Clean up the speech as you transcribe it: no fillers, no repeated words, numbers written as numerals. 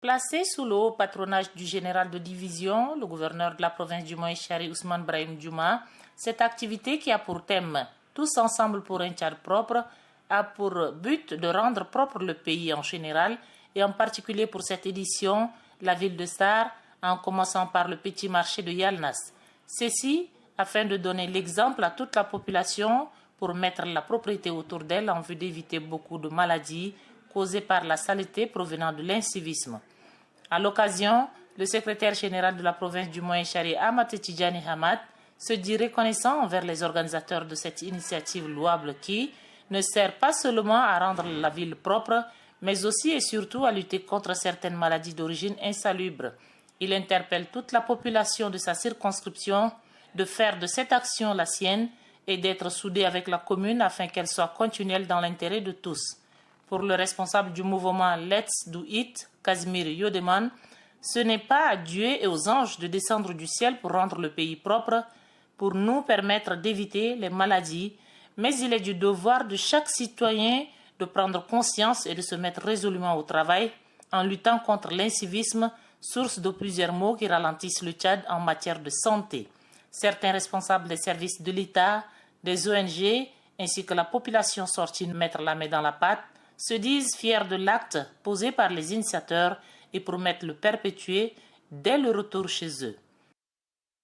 Placé sous le haut patronage du général de division, le gouverneur de la province du Moïse-Chari, Ousmane Brahim Djouma, cette activité qui a pour thème Tous ensemble pour un Tchad propre a pour but de rendre propre le pays en général et en particulier pour cette édition, la ville de Star, en commençant par le petit marché de Yalnas. Ceci afin de donner l'exemple à toute la population pour mettre la propriété autour d'elle en vue d'éviter beaucoup de maladies causées par la saleté provenant de l'incivisme. À l'occasion, le secrétaire général de la province du Moyen-Chari, Amath Tidjani Hamad, se dit reconnaissant envers les organisateurs de cette initiative louable qui ne sert pas seulement à rendre la ville propre, mais aussi et surtout à lutter contre certaines maladies d'origine insalubre. Il interpelle toute la population de sa circonscription de faire de cette action la sienne et d'être soudée avec la commune afin qu'elle soit continuelle dans l'intérêt de tous. Pour le responsable du mouvement Let's Do It, Casimir Yodeman, ce n'est pas à Dieu et aux anges de descendre du ciel pour rendre le pays propre, pour nous permettre d'éviter les maladies, mais il est du devoir de chaque citoyen de prendre conscience et de se mettre résolument au travail en luttant contre l'incivisme, source de plusieurs maux qui ralentissent le Tchad en matière de santé. Certains responsables des services de l'État, des ONG, ainsi que la population sortie mettre la main dans la pâte, se disent fiers de l'acte posé par les initiateurs et promettent le perpétuer dès le retour chez eux.